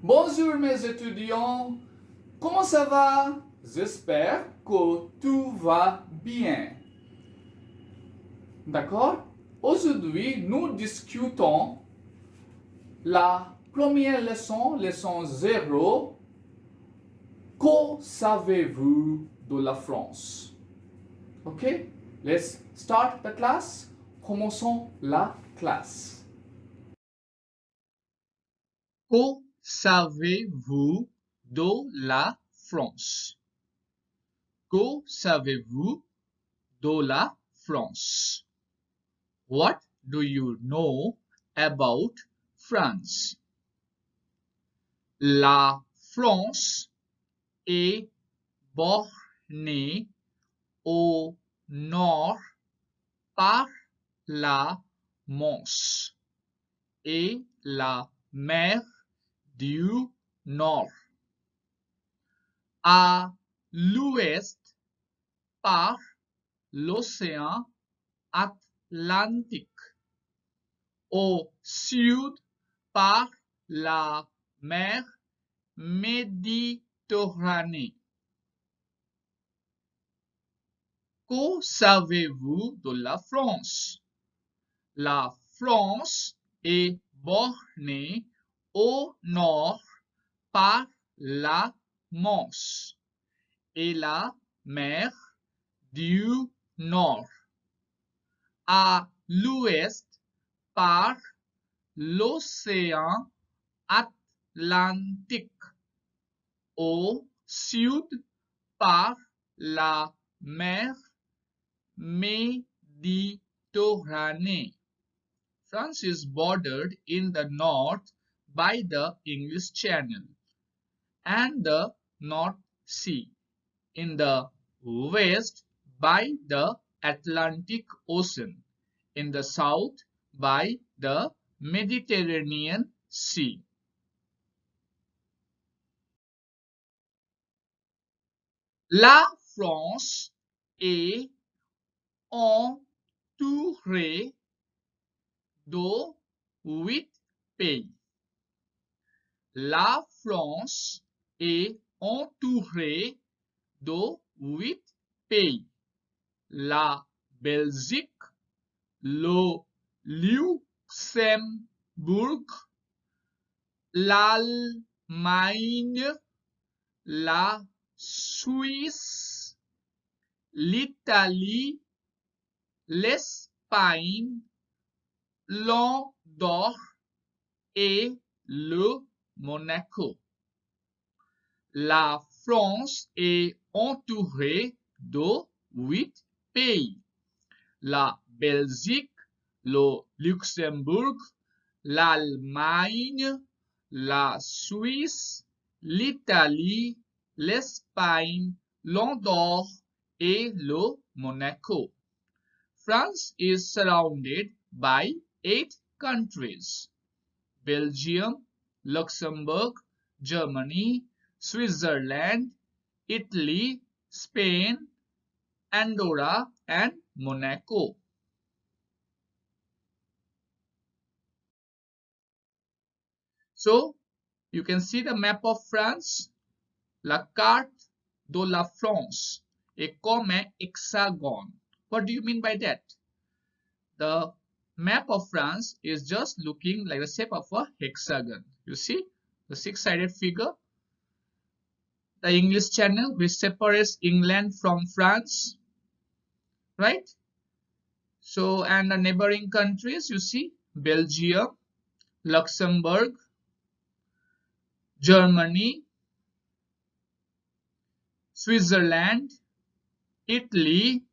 Bonjour mes étudiants, comment ça va? J'espère que tout va bien. D'accord? Aujourd'hui, nous discutons la première leçon, leçon 0. Que savez-vous de la France? Ok? Let's start the class. Commençons la classe. Que savez-vous de la France? Que savez-vous de la France? What do you know about France? La France est bornée au nord par la Manche et la mer du Nord, à l'ouest par l'océan Atlantique, au sud par la mer Méditerranée. Que savez-vous de la France? La France est bornée au nord par la Manche et la mer du Nord, à l'ouest par l'océan Atlantique, au sud par la mer Méditerranée. France is bordered in the north by the English Channel and the North Sea, in the west by the Atlantic Ocean, in the south by the Mediterranean Sea. La France est entourée de 8 pays. La France est entourée de 8 pays. La Belgique, le Luxembourg, l'Allemagne, la Suisse, l'Italie, l'Espagne, l'Andorre et le Monaco. La France est entourée de 8 pays. La Belgique, le Luxembourg, l'Allemagne, la Suisse, l'Italie, l'Espagne, l'Andorre et le Monaco. France is surrounded by 8 countries: Belgium, Luxembourg, Germany, Switzerland, Italy, Spain, Andorra, and Monaco. So, you can see the map of France. La carte de la France est comme un hexagone. What do you mean by that? The map of France is just looking like the shape of a hexagon. You see the six-sided figure? The English Channel, which separates England from France, right? So, and the neighboring countries, you see Belgium, Luxembourg, Germany, Switzerland, Italy,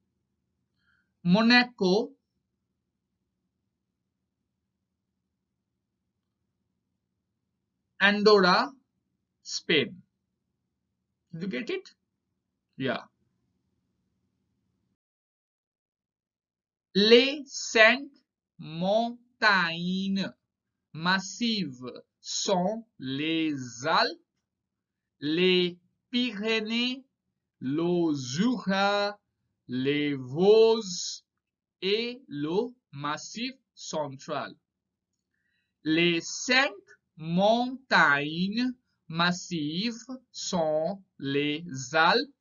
Monaco, Andorra, Spain. Did you get it? Yeah. Les 5 montagnes massives sont les Alpes, les Pyrénées, le Jura, les Vosges et le Massif central. Les 5 montagnes massives sont les Alpes,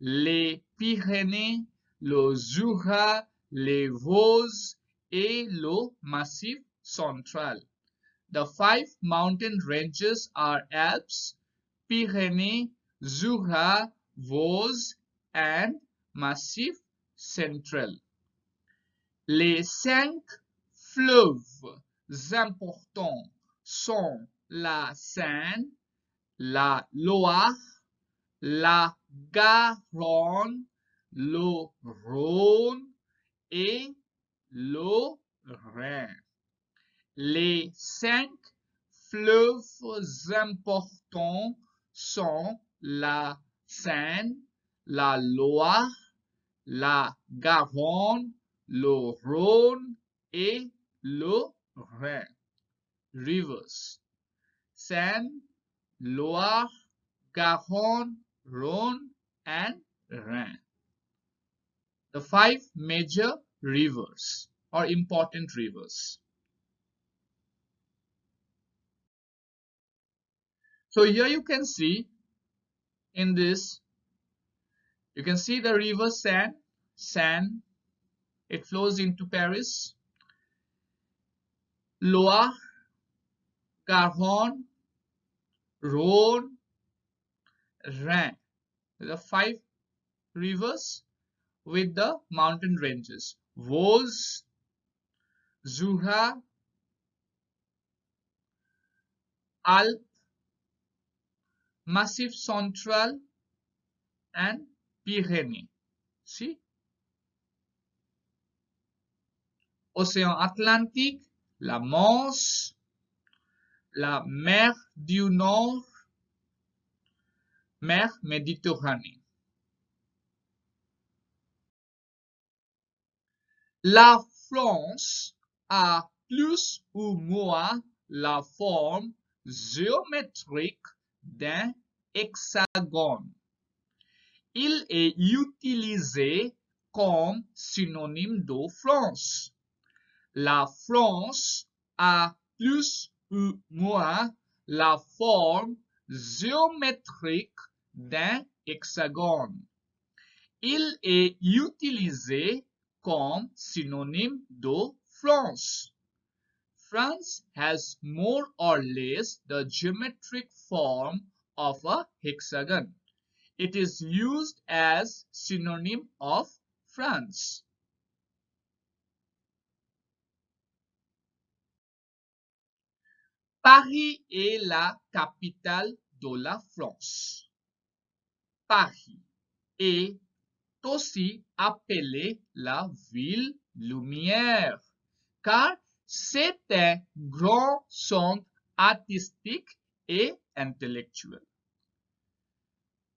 les Pyrénées, le Jura, les Vosges et le Massif central. The 5 mountain ranges are Alps, Pyrénées, Jura, Vosges and Massif central. Les 5 fleuves importants sont la Seine, la Loire, la Garonne, le Rhône et le Rhin. Les 5 fleuves importants sont la Seine, la Loire, la Garonne, le Rhône et le Rhin. Rivers. Seine, Loire, Garonne, Rhône and Rhin. The 5 major rivers or important rivers. So here you can see in this, you can see the river Seine. Seine, it flows into Paris. Loire, Garonne, Rhône, Rhin. The 5 rivers with the mountain ranges. Vosges, Jura, Alpes, Massif central and Pyrénées. See? Océan Atlantique, la Manche, la mer du Nord, mer Méditerranée. La France a plus ou moins la forme géométrique d'un hexagone. Il est utilisé comme synonyme de France. La France a plus ou moins la forme géométrique d'un hexagone. Il est utilisé comme synonyme de France. France has more or less the geometric form of a hexagon. It is used as synonym of France. Paris est la capitale de la France. Paris est aussi appelée la ville lumière, car c'est un grand centre artistique et intellectuel.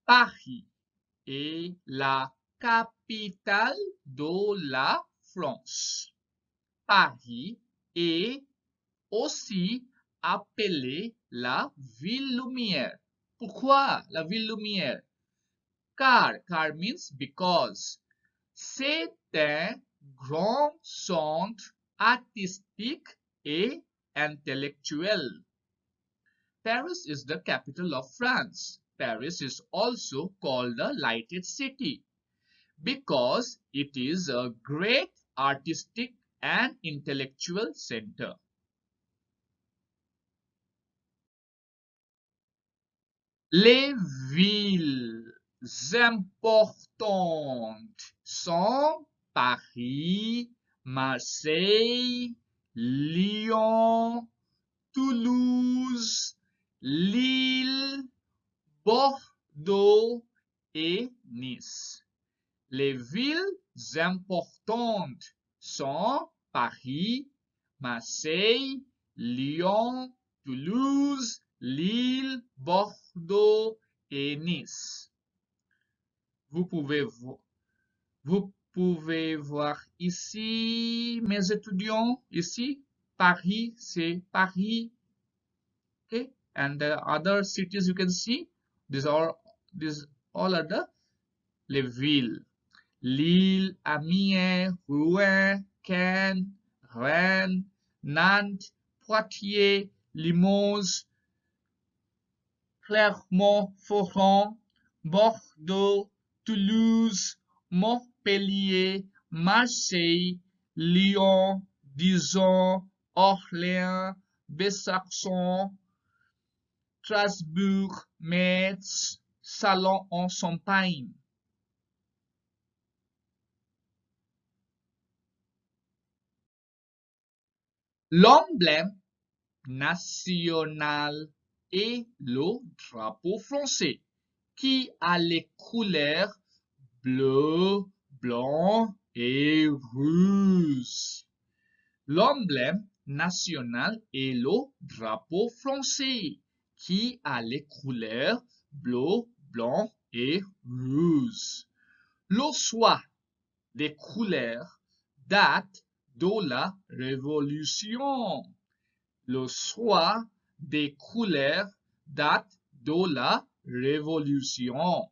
Paris est la capitale de la France. Paris est aussi appelée la ville lumière. Pourquoi la ville lumière? Car means because. C'est un grand centre artistique et intellectuel. Paris is the capital of France. Paris is also called the Lighted City because it is a great artistic and intellectual center. Les villes importantes sont Paris, Marseille, Lyon, Toulouse, Lille, Bordeaux et Nice. Les villes importantes sont Paris, Marseille, Lyon, Toulouse, Lille, Bordeaux et Nice. Vous pouvez voir ici, mes étudiants, ici, Paris, c'est Paris. Okay, and the other cities you can see, these all are les villes. Lille, Amiens, Rouen, Caen, Rennes, Nantes, Poitiers, Limoges, Clermont-Ferrand, Bordeaux, Toulouse, Montpellier, Marseille, Lyon, Dijon, Orléans, Besançon, Strasbourg, Metz, Salon-en-Champagne. L'emblème national est le drapeau français qui a les couleurs bleu, blanc et rouge. L'emblème national est le drapeau français qui a les couleurs bleu, blanc et rouge. Le choix des couleurs date de la Révolution. Le choix des couleurs date de la Révolution.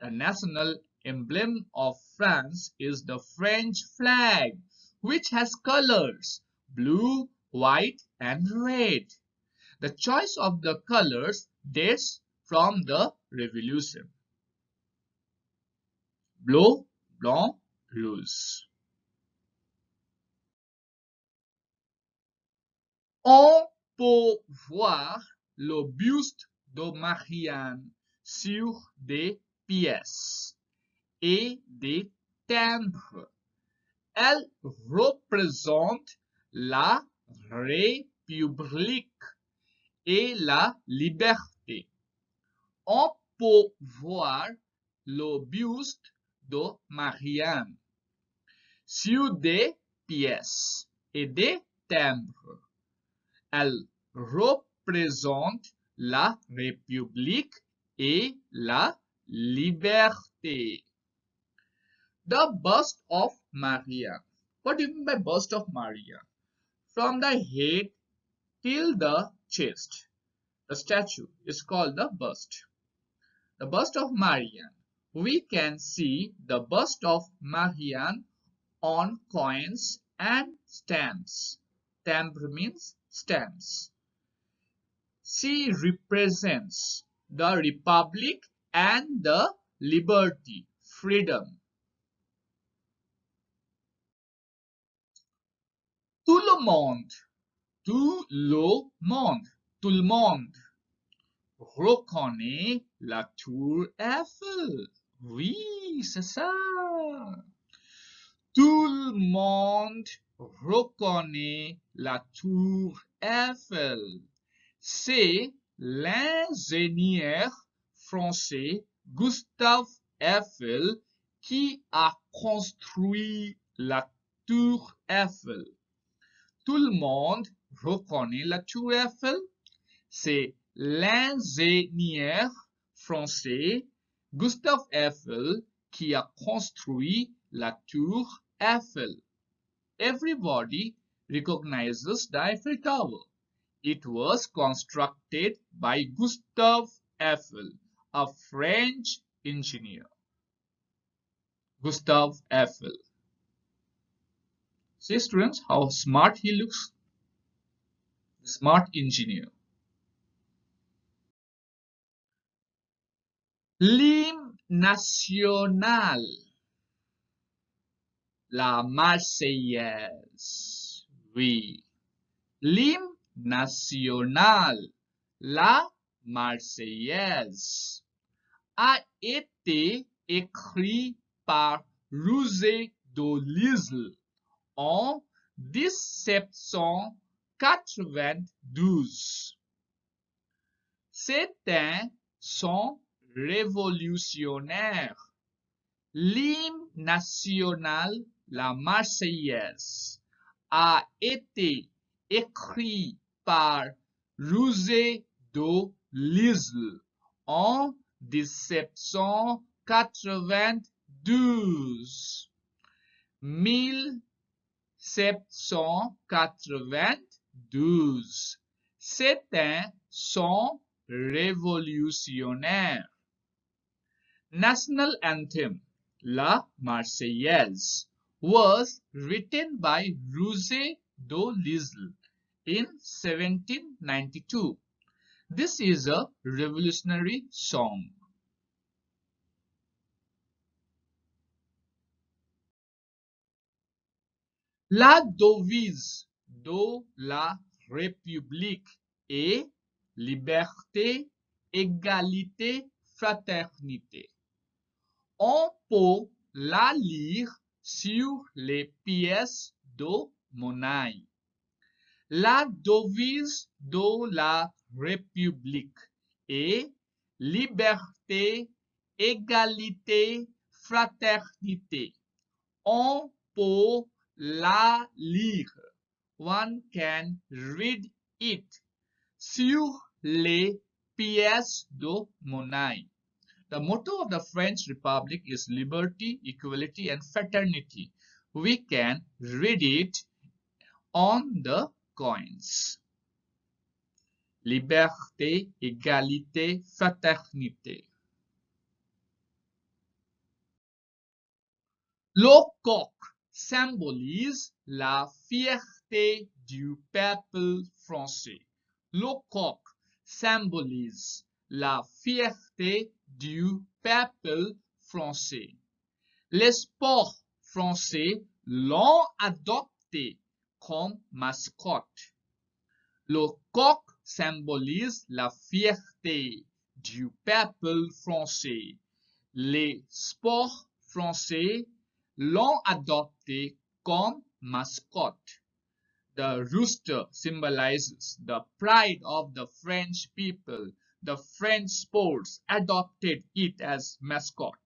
The national emblem of France is the French flag, which has colors blue, white, and red. The choice of the colors dates from the Revolution. Bleu, blanc, rouge. On peut voir le buste de Marianne sur des pièces et des timbres. Elle représente la République et la liberté. On peut voir le buste de Marianne sur des pièces et des timbres. Elle représente la République et la liberté. The bust of Maria. What do you mean by bust of Maria? From the head till the chest. The statue is called the bust. The bust of Marianne. We can see the bust of Marianne on coins and stamps. Timbre means stamps. She represents the republic and the liberty, freedom. Tout le monde, tout le monde, tout le monde reconnaît la tour Eiffel. Oui, c'est ça. Tout le monde reconnaît la tour Eiffel. C'est l'ingénieur français Gustave Eiffel qui a construit la tour Eiffel. Tout le monde reconnaît la tour Eiffel. C'est l'ingénieur français Gustave Eiffel qui a construit la tour Eiffel. Everybody recognizes the Eiffel Tower. It was constructed by Gustave Eiffel, a French engineer. Gustave Eiffel. See students how smart he looks? Smart engineer. L'hymne national. La Marseillaise. Oui. L'hymne national, la Marseillaise, a été écrit par Roger de Lisle en 1792. C'est un son révolutionnaire. L'hymne national, la Marseillaise, a été écrit par Roger de Lisle en 1792. 1792. C'est un son révolutionnaire. National anthem, La Marseillaise, was written by Roger de Lisle in 1792. This is a revolutionary song. La devise de la République est liberté, égalité, fraternité. On peut la lire sur les pièces de monnaie. La devise de la République est liberté, égalité, fraternité. On peut la lire. One can read it sur les pièces de monnaie. The motto of the French Republic is liberty, equality, and fraternity. We can read it on the coins. Liberté, égalité, fraternité. Le coq symbolise la fierté du peuple français. Le coq symbolise la fierté du peuple français. Les sports français l'ont adopté comme mascotte. Le coq symbolise la fierté du peuple français. Les sports français l'ont adopté comme mascotte. The rooster symbolizes the pride of the French people. The French sports adopted it as mascot.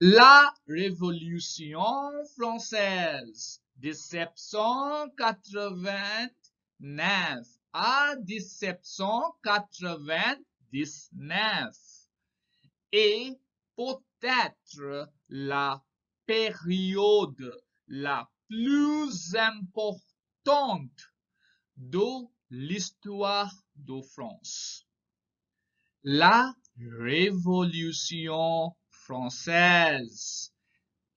La Révolution française, 1789 à 1799, est peut-être la période la plus importante de l'histoire de France. La Révolution française,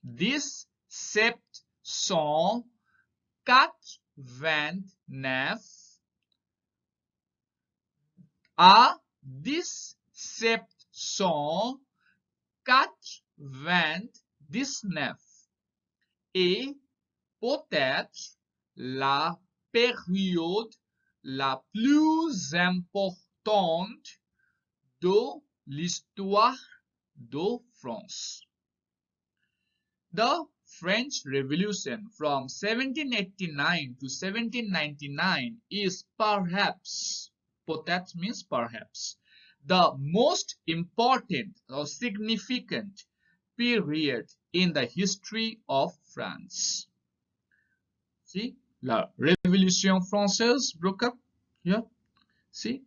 1789 à 1799 est peut-être la période la plus importante de l'histoire de France. The French Revolution from 1789 to 1799 is perhaps, peut-être means perhaps, the most important or significant period in the history of France. See, la Révolution française broke up here. See,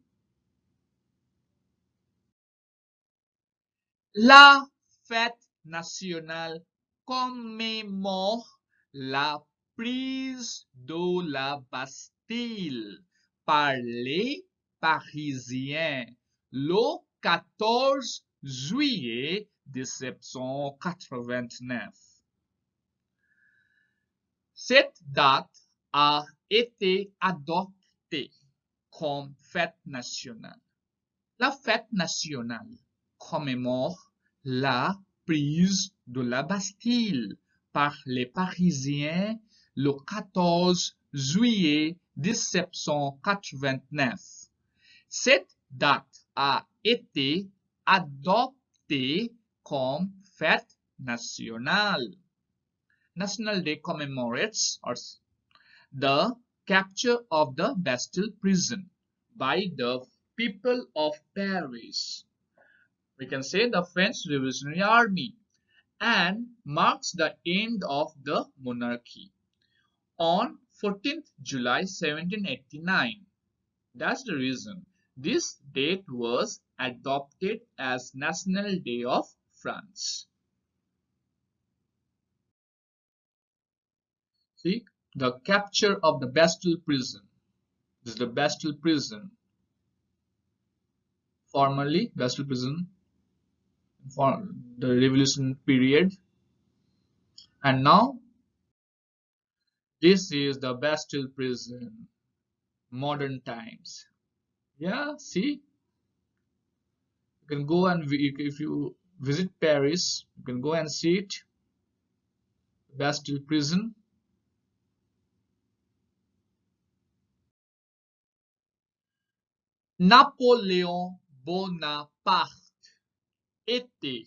la fête nationale commémore la prise de la Bastille par les Parisiens le 14 juillet 1789. Cette date a été adoptée comme fête nationale. La fête nationale commémore la prise de la Bastille par les Parisiens le 14 juillet 1789. Cette date a été adoptée comme fête nationale. National Day commemorates the capture of the Bastille prison by the people of Paris. We can say the French Revolutionary Army, and marks the end of the monarchy on 14th July 1789. That's the reason this date was adopted as National Day of France. See, the capture of the Bastille prison. This is the Bastille prison. Formerly, Bastille prison for the revolution period, and now This is the Bastille prison, modern times. Yeah, see? You can go and if you visit Paris, you can go and see it. Bastille prison. Napoléon Bonaparte était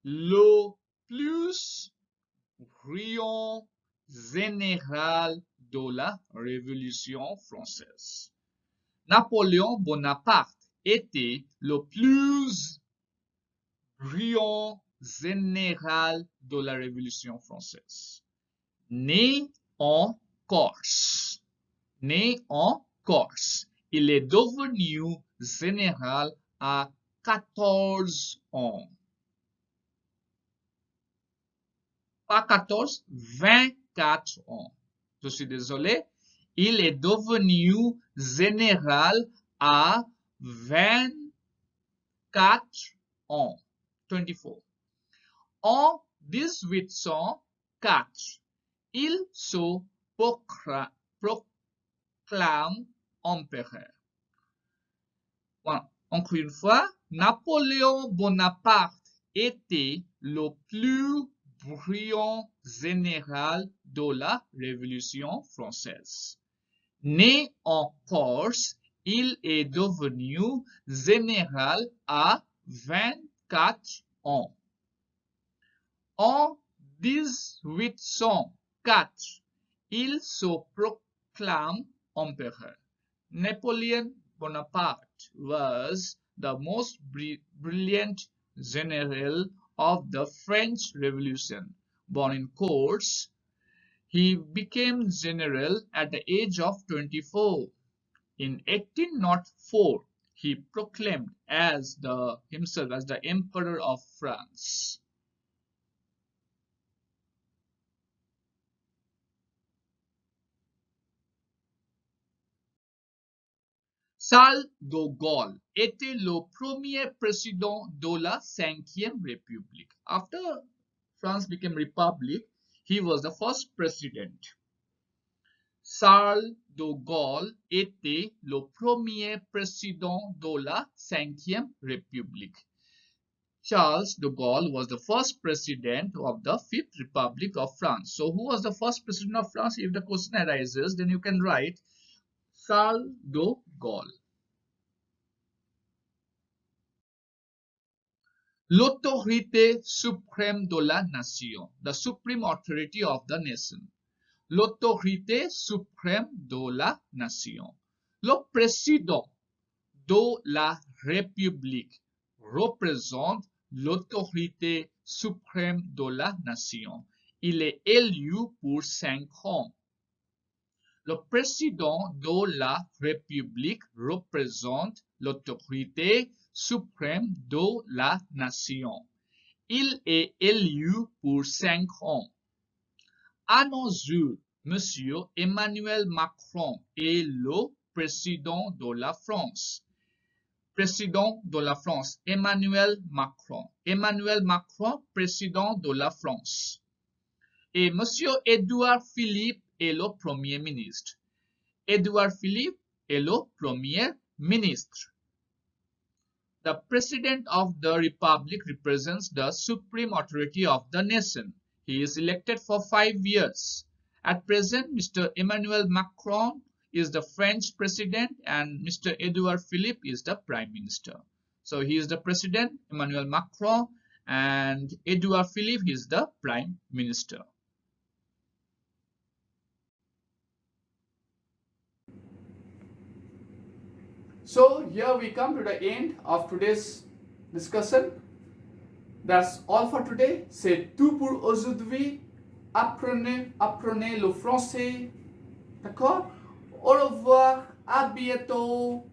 le plus brillant général de la Révolution française. Napoléon Bonaparte était le plus brillant général de la Révolution française. Né en Corse. Né en Corse. Il est devenu général à 14 ans. Pas 14, 24 ans. Je suis désolé. Il est devenu général à 24 ans. 24. En 1804, il se proclame empereur. Bon, encore une fois, Napoléon Bonaparte était le plus brillant général de la Révolution française. Né en Corse, il est devenu général à 24 ans. En 1804, il se proclame empereur. Napoleon Bonaparte was the most brilliant general of the French Revolution. Born in Corse, he became general at the age of 24. In 1804, he proclaimed himself as the Emperor of France. Charles de Gaulle était le premier président de la Cinquième République. After France became republic, he was the first president. Charles de Gaulle était le premier président de la Cinquième République. Charles de Gaulle was the first president of the Fifth Republic of France. So who was the first president of France? If the question arises, then you can write Charles de Gaulle. L'autorité suprême de la nation, the supreme authority of the nation. L'autorité suprême de la nation. Le président de la République représente l'autorité suprême de la nation. Il est élu pour 5 ans. Le président de la République représente l'autorité suprême de la nation. Il est élu pour 5 ans. À nos jours, Monsieur Emmanuel Macron est le président de la France. Président de la France, Emmanuel Macron. Emmanuel Macron, président de la France. Et Monsieur Édouard Philippe est le Premier ministre. Édouard Philippe est le Premier ministre. The President of the Republic represents the supreme authority of the nation. He is elected for 5 years. At present, Mr. Emmanuel Macron is the French president and Mr. Edouard Philippe is the prime minister. So he is the president, Emmanuel Macron, and Edouard Philippe is the prime minister. So here we come to the end of today's discussion. That's all for today. C'est tout pour aujourd'hui. Apprenez le français. D'accord? Au revoir. À bientôt.